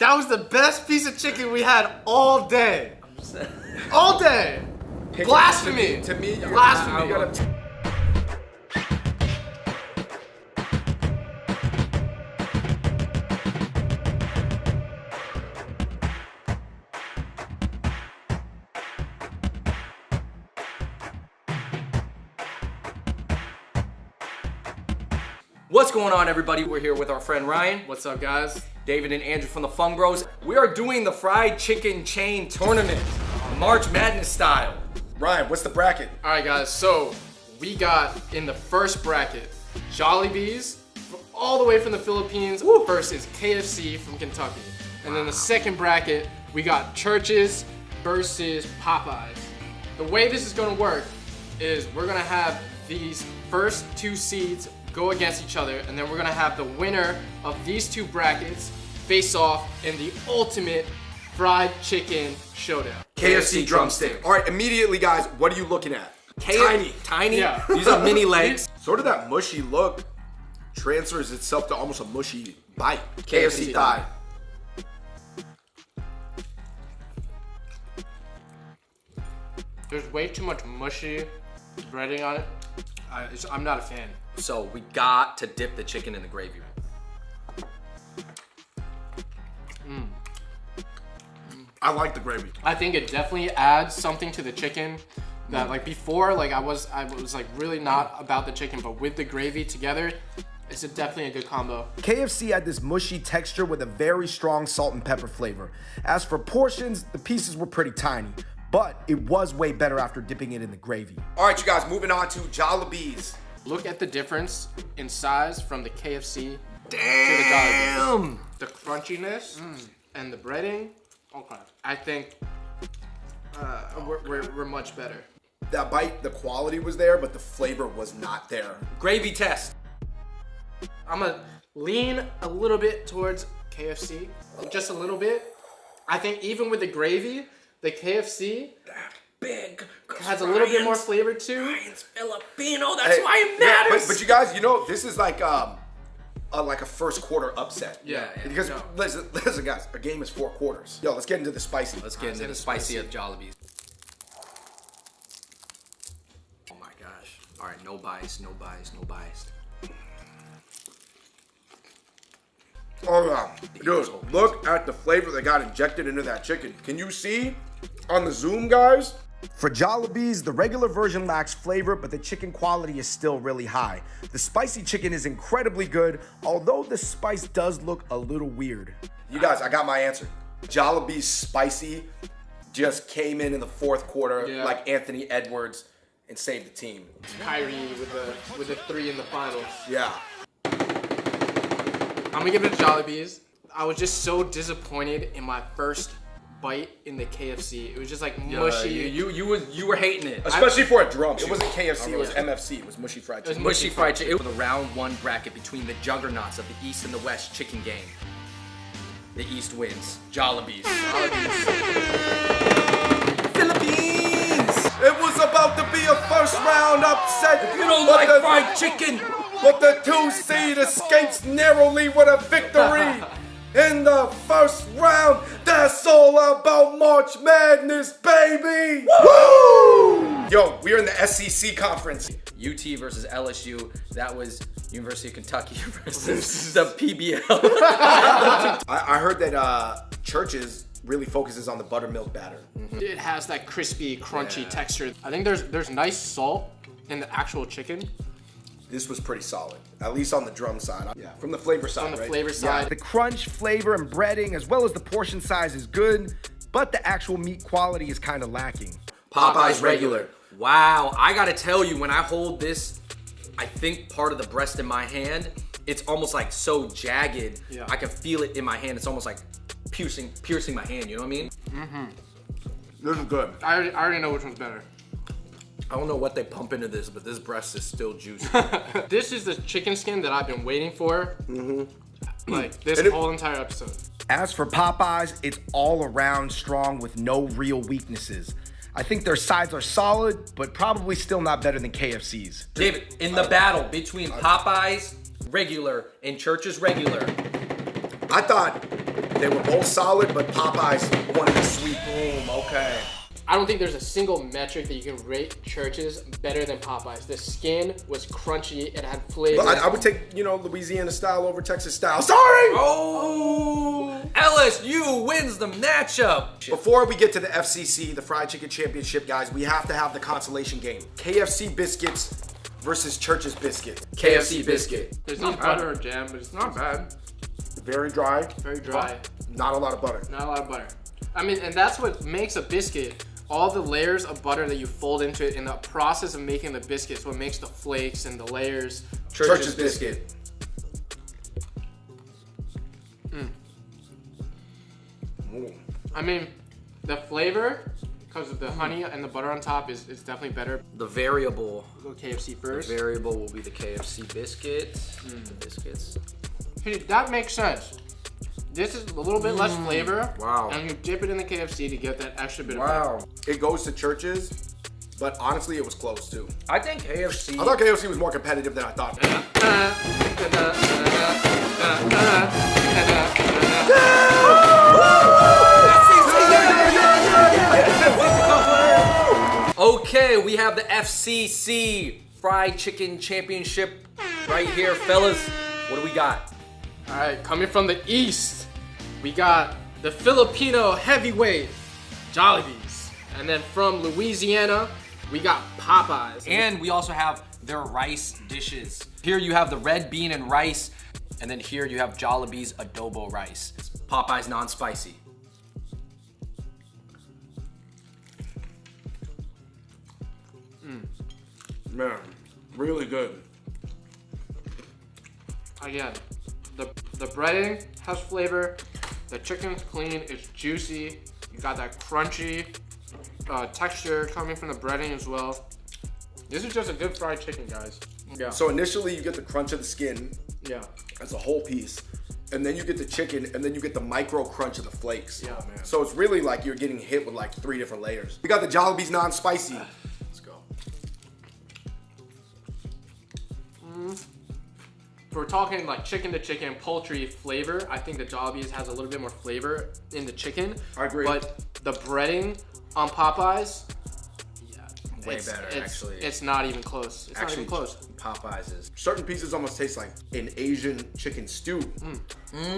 That was the best piece of chicken we had all day. All day. Blasphemy. To me, blasphemy. What's going on, everybody? We're here with our friend Ryan. What's up, guys? David and Andrew from the Fung Bros. We are doing the fried chicken chain tournament, March Madness style. Ryan, what's the bracket? All right, guys. So we got in the first bracket Jollibee's all the way from the Philippines versus KFC from Kentucky. And then the second bracket, we got Church's versus Popeyes. The way this is going to work is we're going to have these first two seeds go against each other, and then we're gonna have the winner of these two brackets face off in the ultimate fried chicken showdown. KFC drumstick. All right, immediately, guys, what are you looking at? Tiny. Yeah. These are mini legs. Sort of that mushy look transfers itself to almost a mushy bite. KFC thigh. There's way too much mushy breading on it. I'm not a fan. So we got to dip the chicken in the gravy. I like the gravy. I think it definitely adds something to the chicken that like before, like I was like really not about the chicken, but with the gravy together, it's definitely a good combo. KFC had this mushy texture with a very strong salt and pepper flavor. As for portions, the pieces were pretty tiny, but it was way better after dipping it in the gravy. All right, you guys, moving on to Jollibee's. Look at the difference in size from the KFC to the Damn. Jollibee's. The crunchiness and the breading. Okay, I think we're much better. That bite, the quality was there, but the flavor was not there. Gravy test. I'm gonna lean a little bit towards KFC, just a little bit. I think even with the gravy, the KFC Big. has a little bit more flavor too. Ryan's Filipino. That's why it matters. But you guys, you know, this is like a first quarter upset. Yeah. Because No. listen, guys, a game is 4 quarters. Yo, let's get into the spicy. Let's get into the spicy of Jollibee's. Oh my gosh. All right, no bias. Oh yeah, dude, look at the flavor that got injected into that chicken. Can you see on the zoom, guys? For Jollibee's, the regular version lacks flavor, but the chicken quality is still really high. The spicy chicken is incredibly good, although the spice does look a little weird. You guys, I got my answer. Jollibee's spicy just came in the 4th quarter like Anthony Edwards and saved the team. Kyrie with the 3 in the finals. Yeah. I'm gonna give it to Jollibee's. I was just so disappointed in my first bite in the KFC. It was just like mushy. You were hating it. Especially for a drum. It wasn't KFC, it was MFC. It was mushy fried chicken. Mushy fried chicken. For the round 1 bracket between the juggernauts of the East and the West chicken game. The East wins. Jollibee's. Philippines! It was about to be a first round upset. You don't like fried chicken! But the 2 seed escapes narrowly with a victory. In the first round, that's all about March Madness, baby! Woo! Yo, we're in the SEC conference. UT versus LSU. That was University of Kentucky versus the PBL. I heard that Church's really focuses on the buttermilk batter. It has that crispy, crunchy texture. I think there's nice salt in the actual chicken. This was pretty solid, at least on the drum side. Yeah, from the flavor side, On the right? flavor side. The crunch, flavor, and breading, as well as the portion size is good, but the actual meat quality is kind of lacking. Popeyes regular. Wow, I gotta tell you, when I hold this, I think part of the breast in my hand, it's almost like so jagged. Yeah. I can feel it in my hand. It's almost like piercing my hand, you know what I mean? This is good. I already know which one's better. I don't know what they pump into this, but this breast is still juicy. This is the chicken skin that I've been waiting for. Like this whole entire episode. As for Popeyes, it's all around strong with no real weaknesses. I think their sides are solid, but probably still not better than KFC's. David, in the battle between Popeyes regular and Church's regular, I thought They were both solid, but Popeyes wanted to sweep. Boom, okay. I don't think there's a single metric that you can rate Church's better than Popeyes. The skin was crunchy, it had flavor. But I would take, Louisiana style over Texas style. Sorry! Oh! LSU wins the matchup. Before we get to the FCC, the Fried Chicken Championship, guys, we have to have the consolation game. KFC biscuits versus Church's biscuit. KFC biscuit. There's no butter or jam, but it's not bad. Very dry. Very dry. Not a lot of butter. Not a lot of butter. I mean, and that's what makes a biscuit. All the layers of butter that you fold into it in the process of making the biscuits, what makes the flakes and the layers. Church's biscuit. I mean, the flavor, because of the honey and the butter on top, is definitely better. The variable. We'll go KFC first. The variable will be the KFC biscuit. The biscuits. Hey, that makes sense. This is a little bit less flavor. Wow. And you dip it in the KFC to get that extra bit of Wow. flavor. It goes to Church's, but honestly, it was close too. I think KFC. I thought KFC was more competitive than I thought. Okay, we have the FCC Fried Chicken Championship right here, fellas. What do we got? All right, coming from the East, we got the Filipino heavyweight, Jollibees. And then from Louisiana, we got Popeyes. And we also have their rice dishes. Here you have the red bean and rice, and then here you have Jollibee's adobo rice. It's Popeyes non-spicy. Man, really good. Again, the breading has flavor, the chicken's clean, it's juicy, you got that crunchy texture coming from the breading as well. This is just a good fried chicken, guys. Yeah. So initially you get the crunch of the skin Yeah. as a whole piece, and then you get the chicken, and then you get the micro crunch of the flakes. Yeah, man. So it's really like you're getting hit with like 3 different layers. We got the Jollibee's non-spicy. Let's go. If we're talking like chicken to chicken, poultry flavor, I think the Jollibees has a little bit more flavor in the chicken. I agree. But the breading on Popeyes, Way better, actually. It's not even close. It's not even close. Popeyes is. Certain pieces almost taste like an Asian chicken stew.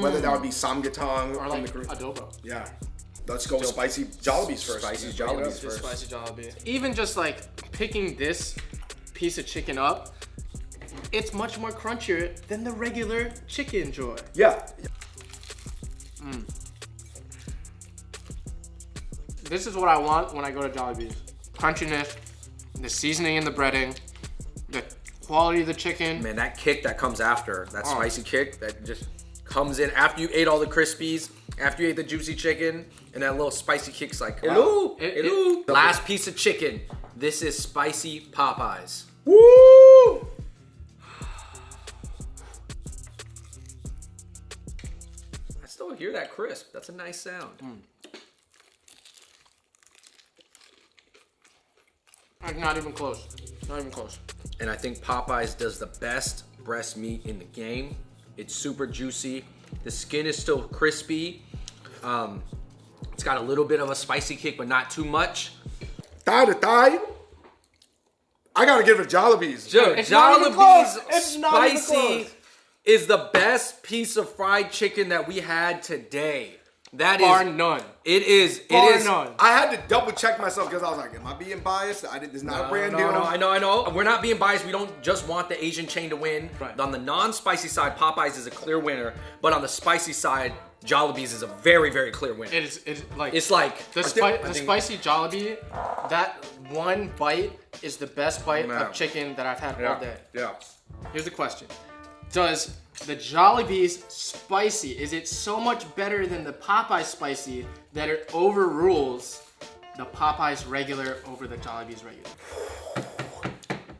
Whether that would be samgyetang Or from like the Korean. adobo. Yeah. Let's go spicy Jollibees first. Spicy Yeah, bring it up. Jollibees Just first. spicy Jollibee. Even just like picking this piece of chicken up, it's much more crunchier than the regular chicken joy. Yeah. This is what I want when I go to Jollibee's. Crunchiness, the seasoning in the breading, the quality of the chicken. Man, that kick that comes after, that spicy kick that just comes in after you ate all the Crispies, after you ate the juicy chicken, and that little spicy kick's like, hello, hello. Last piece of chicken. This is spicy Popeyes. Woo! I still hear that crisp. That's a nice sound. Like, not even close. Not even close. And I think Popeyes does the best breast meat in the game. It's super juicy. The skin is still crispy. It's got a little bit of a spicy kick, but not too much. Thigh to thigh. I gotta give it Jollibee's. Dude, It's not even close. Jollibee's It's not even spicy close. is the best piece of fried chicken that we had today. That Bar is none. It is. Bar It is. none. I had to double check myself because I was like, am I being biased? It's not a brand deal. No, I know. We're not being biased. We don't just want the Asian chain to win. Right. On the non-spicy side, Popeyes is a clear winner. But on the spicy side, Jollibee's is a very, very clear winner. It's like It's like the spicy Jollibee. That one bite is the best bite Man. of chicken that I've had all day. Yeah. Here's the question: does the Jollibee's spicy, is it so much better than the Popeyes spicy that it overrules the Popeyes regular over the Jollibee's regular?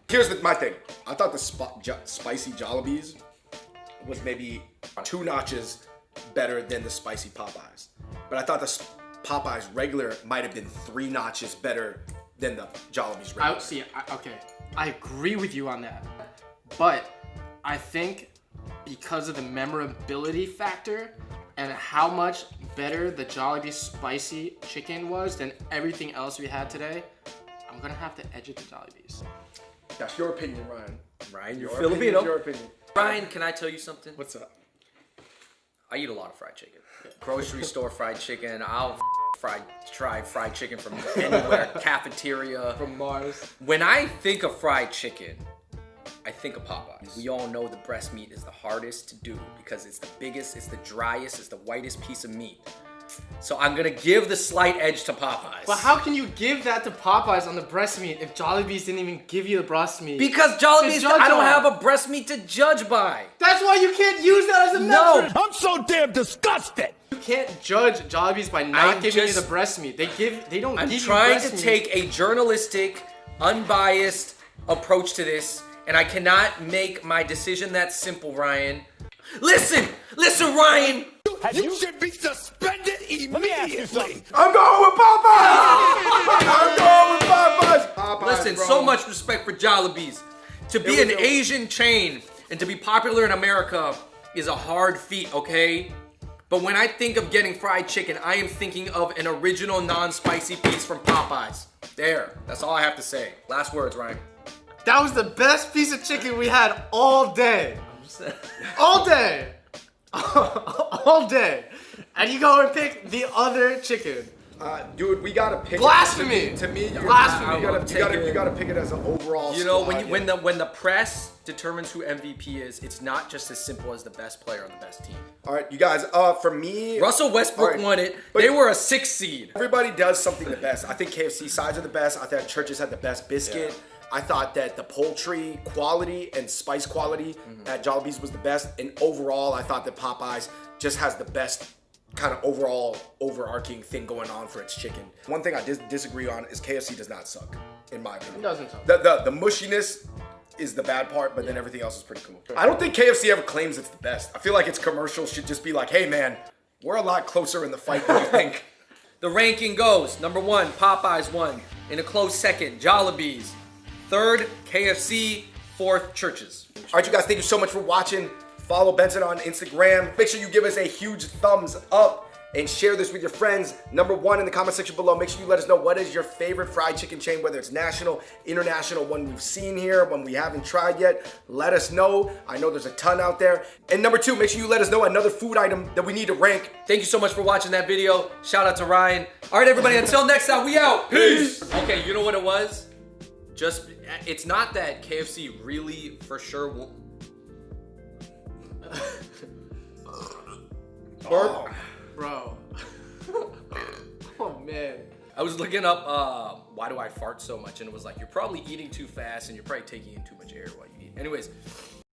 Here's my thing. I thought the spicy Jollibees was maybe 2 notches better than the spicy Popeyes. But I thought the Popeyes regular might have been 3 notches better than the Jollibee's regular. Okay, I agree with you on that. But I think because of the memorability factor and how much better the Jollibee spicy chicken was than everything else we had today, I'm gonna have to edge it to Jollibee's. That's your opinion, Ryan. Ryan, you're Your Filipino. opinion, your opinion. Ryan, can I tell you something? What's up? I eat a lot of fried chicken. Grocery store fried chicken. I'll try fried chicken from anywhere. Cafeteria. From Mars. When I think of fried chicken, I think of Popeyes. We all know the breast meat is the hardest to do because it's the biggest, it's the driest, it's the whitest piece of meat. So I'm gonna give the slight edge to Popeyes. But how can you give that to Popeyes on the breast meat if Jollibee's didn't even give you the breast meat? Because Jollibee's, judge I don't on. have a breast meat to judge by. That's why you can't use that as a metric. I'm so damn disgusted. You can't judge Jollibee's by not I'm giving you just- the breast meat. They don't I'm give you trying breast to meat. take a journalistic, unbiased approach to this, and I cannot make my decision that simple, Ryan. Listen, Ryan. You should be suspended immediately. I'm going with Popeyes! I'm going with Popeyes! Popeyes, Listen, bro. so much respect for Jollibee's. To be an Asian chain and to be popular in America is a hard feat, okay? But when I think of getting fried chicken, I am thinking of an original non-spicy piece from Popeyes. There, that's all I have to say. Last words, Ryan. That was the best piece of chicken we had all day. All day. All day. And you go and pick the other chicken. Dude, we gotta pick Blasphemy! it. To me, Blasphemy! you gotta pick it as an overall. You know, squad, when the press determines who MVP is, it's not just as simple as the best player on the best team. All right, you guys. For me, Russell Westbrook all right, won it. but- They were a 6th seed. Everybody does something the best. I think KFC sides are the best. I thought Church's had the best biscuit. Yeah. I thought that the poultry quality and spice quality at Jollibee's was the best. And overall, I thought that Popeyes just has the best kind of overall overarching thing going on for its chicken. One thing I disagree on is KFC does not suck, in my opinion. It doesn't suck. The mushiness is the bad part, but then everything else is pretty cool. I don't think KFC ever claims it's the best. I feel like its commercials should just be like, hey man, we're a lot closer in the fight than you think. The ranking goes: number 1, Popeyes won. In a close second, Jollibee's. 3rd, KFC. 4th, Church's. All right, you guys, thank you so much for watching. Follow Benson on Instagram. Make sure you give us a huge thumbs up and share this with your friends. Number 1 in the comment section below. Make sure you let us know what is your favorite fried chicken chain, whether it's national, international, one we've seen here, one we haven't tried yet. Let us know. I know there's a ton out there. And number 2, make sure you let us know another food item that we need to rank. Thank you so much for watching that video. Shout out to Ryan. All right, everybody, until next time, we out. Peace. Okay, you know what it was? Just, it's not that KFC really for sure will. Oh. Bro. Oh man. I was looking up why do I fart so much, and it was like, you're probably eating too fast and you're probably taking in too much air while you eat. Anyways.